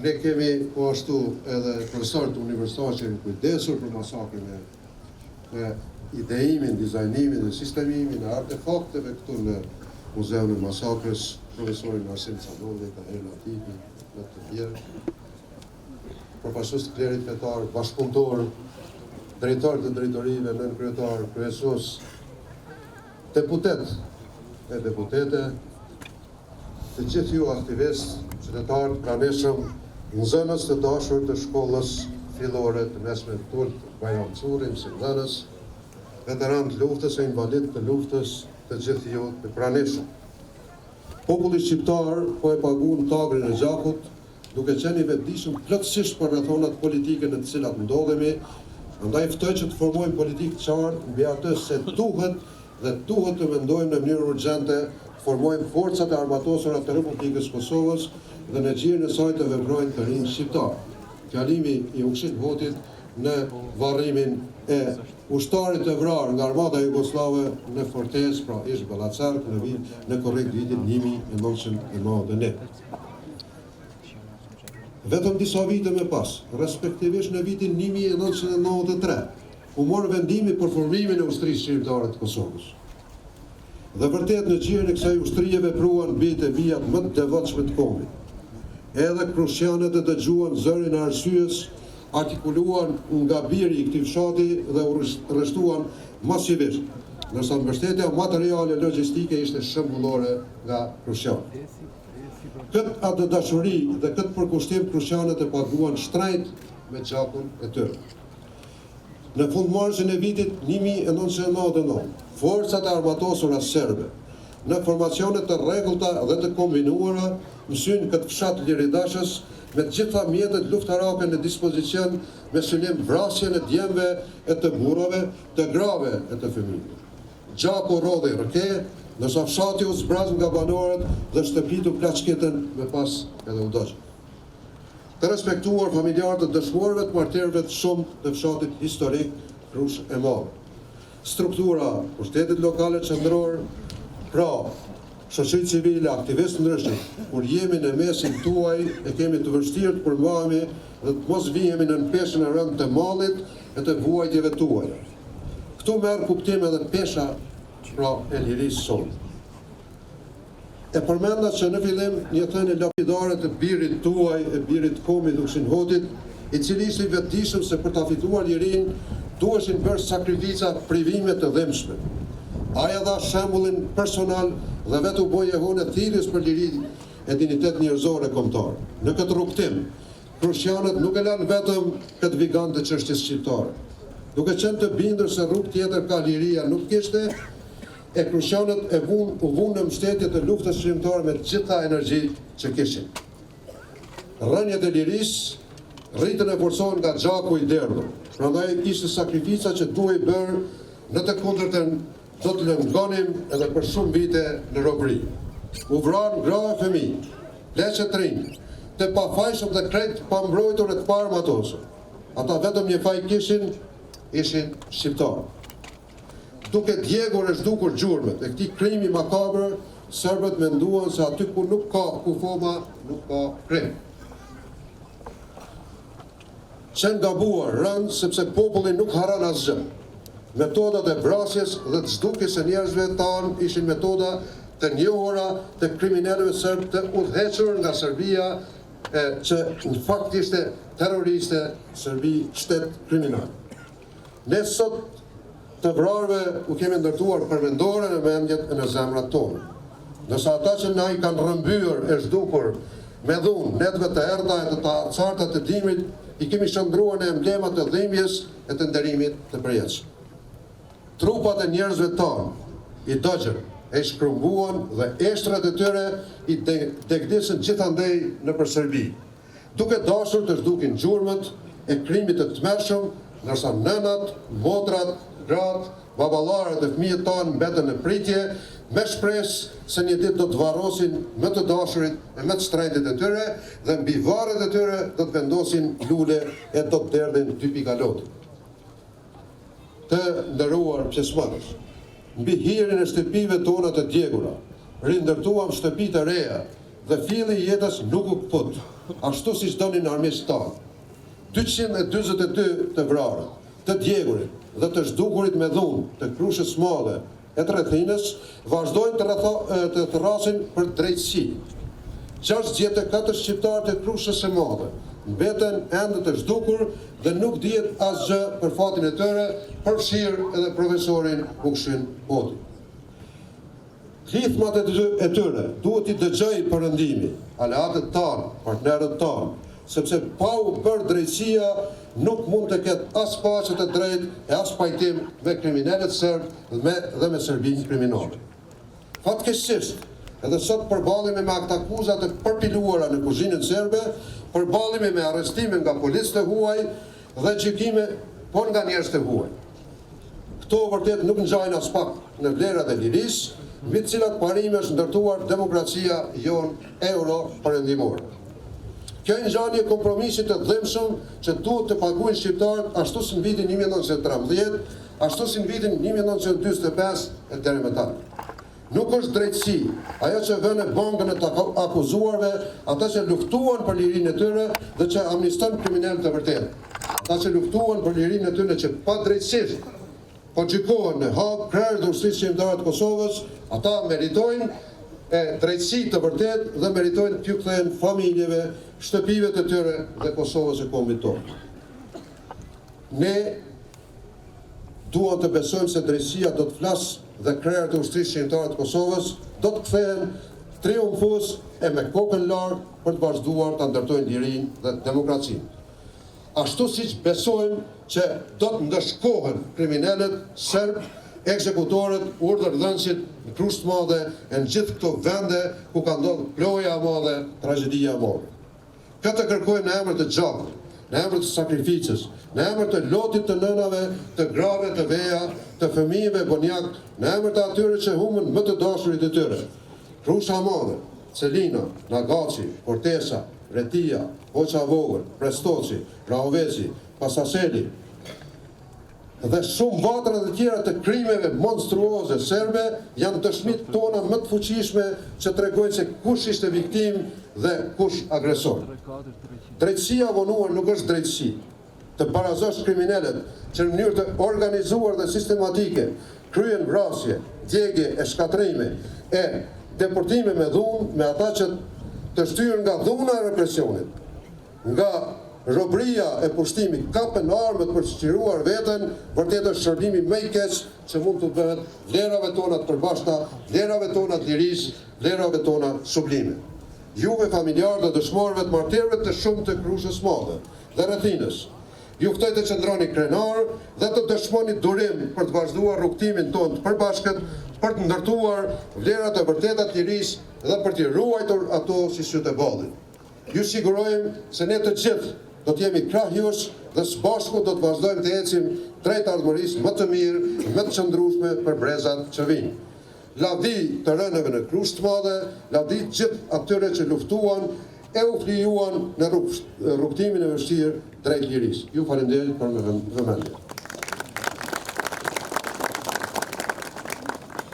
Ne kemi po ashtu edhe profesorët universitarë që janë kujdesur për masakrin e ideimin, dizajnimin dhe sistemimin e artefakteve këtu në Muzeun e Masakrës, profesorin Arsen Canolli, Tahir Latifi, dhe të tjerë, përfaqësues të klerit fetar, bashkëpunëtor, drejtar të drejtorive, nënkryetar, kryesues, deputet e deputete, të gjithë ju aktivistë, qytetarë, pranishëm, nxënës të dashur të shkollës fillore të mesme të Tult, Bajram Curi, mësimdhënës, veteranë të luftës e invalid të luftës, të gjithë ju të pranishëm. Populli shqiptar po e paguan tagrin e gjakut, duke qenë i vetëdijshëm plotësisht për rrethonat politike në të cilat ndodhemi, andaj ftoj që të formojmë politikë qartë mbi atë se duhet të mendojmë në mënyrë urgjente, formojmë forcat e armatosura të Republikës Kosovës dhe në gjirën e saj të veprojnë të rinj shqiptar. Fjalimi i Ukshit Hotit në varrimin e ushtarit të vrarë nga Armata Jugoslave në Fortezë, pra ish Ballazar, në korrekt vitin 1991. Vetëm disa vite më pas, respektivisht në vitin 1993, u morë vendimi për formimin e ushtrisë shqiptare të Kosovës. Dhe vërtet në gjirën e kësaj ushtrie vepruan bijtë e bijat më të devotshme të kohëve. Edhe krushanët e dëgjuan zërin e arsyes, artikuluan nga biri i këtij fshati dhe u rreshtuan masivisht, ndërsa mbështetja materiale logjistike ishte shembullore nga krushanët. Këtë atë dashuri dhe këtë përkushtim krushanët e paguan shtrejt me gjakun e tyre. Në fundmarrësin e vitit 1999, forcat e armatosura serbe, në formacione të rregullta dhe të kombinuara, mësyn këtë fshat liridashës me të gjitha mjetet luftarake në dispozicion me synim vrasjen e djemve e të burrave, të grave e të fëmijëve. Gjaku rodhi rëke, ndërsa fshati u zbraz nga banorët dhe shtëpitu plaçketën me pas edhe u doqë. Të respektuar familjarët të dëshmorëve të martirëve të shumë të fshatit historik Krush e Madhe. Struktura pushtetit lokale qendror, pra shoqëri civile, aktivistë ndryshëm, kur jemi në mesin tuaj e kemi të vështirë të përmbahemi dhe të mos vihemi në peshën e rëndë të mallit e të vuajtjeve tuaj. Këtu merr kuptim edhe pesha, pra e lirisë sonë. E përmenda që në fillim një thënie lapidare të birit tuaj, e birit Komit Ukshin Hotit, i cili ishte i vetëdijshëm se për ta fituar lirinë duheshin bërë sakrifica privime të dhimbshme. Ai dha shembullin personal dhe vetë u bë jehon e thirrjes për lirinë e dinitet njerëzore kombëtar. Në këtë rrugtim, krushanët nuk e lanë vetëm këtë vigant të çështjes shqiptare. Duke qenë të bindur se rrugë tjetër ka liria nuk kishte, e krushanët u vunë në mbështetje të luftës shqiptare me gjitha energji që kishin. Rënjet e lirisë rritën e forcohen nga gjaku i derdhur. Prandaj ishte sakrifica që duhej bërë, në të kundërtën do të lëngonim edhe për shumë vite në robëri. U vranë grave fëmijë, pleqe të rinj, të pafajshëm dhe krejt pambrojtur e të paarmatosur. Ata vetëm një faj kishin, ishin shqiptarë. Duke djegur e zhdukur gjurmët e këtij krimi makabër, serbët menduan se aty ku nuk ka kufoma, nuk ka krim. Qenë gabuar rënd sepse populli nuk haran asgjë. Metodat e vrasjes dhe të zhdukjes e njerëzve tanë ishin metoda të njohura të kriminalëve serb të udhëhequr nga Serbia, që në fakt ishte terroriste, Serbi shtet kriminal. Ne sot të vrarëve u kemi ndërtuar përmendore në mendjet e në zemrat tonë. Nësa ata që na i kanë rrëmbyer e zhdukur me dhunë, netëve të errta e të carta të dimrit, i kemi shndruar në emblemat të dhimbjes e të nderimit të përjetshëm. Trupat e njerëzve tanë, i dëgjër, e shkrumbuan dhe eshtrat e tyre i degdisën gjithandej në për Serbi, duke dashur të zhdukin gjurmët e krimit të tmerrshëm, ndërsa nënat, motrat, gratë, baballarët e fëmijët tanë mbetën në pritje, me shpresë se një ditë do të varrosin më të dashurit e më të shtrenjtë e tyre dhe mbi varret e tyre do të vendosin lule e do të derdhin 2 pika lotë. Të nderuar pjesëmarrës, mbi hirin e shtëpive tona të djegura, rindërtuam shtëpi të reja dhe filli i jetës nuk u kput. ashtu si donin armisë tanë. 242 të vrarë, të djegurit dhe të zhdukurit me dhunë të Krushës Madhe e të Rrethinës vazhdojnë të thrasin për drejtësi. 64 shqiptarë të Krushës së Madhe mbeten ende të zhdukur dhe nuk dihet asgjë për fatin e tyre, përfshirë edhe profesorin Kukshin Hoti. Hithmat e tyre duhet i dëgjoj përëndimi, aleatët tanë, partnerët tanë, sepse pa u bërë drejtësia nuk mund të ketë as paqe të drejtë e as pajtim me kriminalet serbë dhe me Serbinë kriminale. Fatkeqësisht, edhe sot përballemi me akuzat e përpiluara në kuzhinën serbe, përballemi me arrestime nga policë të huaj dhe gjykime por nga njerëz të huaj. Këto vërtet nuk ngjajnë as pak në vlerat e lirisë, mbi të cilat parime është ndërtuar demokracia jon euro-perëndimore. Kjo ngjanje kompromisit të dhimbshëm që duhet të paguajnë shqiptarët ashtu si në vitin 1913, ashtu si në vitin 1945 e deri më tani. Nuk është drejtësi ajo që vënë bankën e të akuzuarve, ata që luftuan për lirinë e tyre dhe që amniston kriminalët të vërtetë. Ata që luftuan për lirinë e tyre që pa drejtësisht po gjykohen në Hag, krerët e ushtrisë shqiptare të Kosovës, ata meritojnë drejtësi të vërtetë dhe meritojnë t'ju kthehen familjeve, shtëpive të tyre dhe Kosovës e kombit tonë. Ne duam të besojmë se drejtësia do të flasë dhe krerët e ushtrisë shqiptare të Kosovës do të kthehen triumfues e me kokën larg për të vazhduar ta ndërtojnë lirinë dhe demokracinë. Ashtu siç besojmë që do të ndëshkohen kriminalët serb, ekzekutorët, urdhërdhënësit në Krushë të Madhe e në gjithë këto vende ku ka ndodhur ploja e madhe, tragjedia e madhe. Këtë kërkojmë në emër të gjakut, në emër të sakrificës, në emër të lotit të nënave, të grave, të veja, të fëmijëve bonjak, në emër të atyre që humën më të dashurit e tyre. Krusha Madhe, Celina, Nagaci, Portesa, Retia, Hoqa Vogël, Prestoci, Rahovezi, Pasaseli dhe shumë vatra dhe tjera të krimeve monstruoze serbe janë dëshmit tona më të fuqishme që tregojnë se kush ishte viktim dhe kush agresor. Drejtësia vonuar nuk është drejtësi. Të barazosh kriminalet që në mënyrë të organizuar dhe sistematike kryen vrasje, djegje e shkatrime e deportime me dhunë me ata që të shtyrën nga dhuna e represionit, nga robëria e pushtimit, kapen armët për të shtruar veten, vërtet është shërbimi më i keq që mund të bëhet vlerave tona të përbashkëta, vlerave tona të lirisë, vlerave tona sublime. Juve familjarë dhe dëshmorëve të martirëve të shumë të Krushës Madhe dhe Rrethinës, ju ftoj të qëndroni krenar dhe të dëshmoni durim për të vazhduar rrugtimin tonë të përbashkët, për të ndërtuar vlerat e vërteta të lirisë dhe për t'i ruajtur ato si sytë e ballit. Ju sigurojmë se ne të gjithë do të jemi krah jush dhe së bashku do të vazhdojmë të ecim drejt ardhmërisë më të mirë, më të qëndrueshme për brezat që vijnë. Lavdi të rënëve në Krushë të Madhe, lavdi gjithë atyre që luftuan e u flijuan në rrugtimin e vështirë drejt lirisë. Ju falenderit për vëmendje.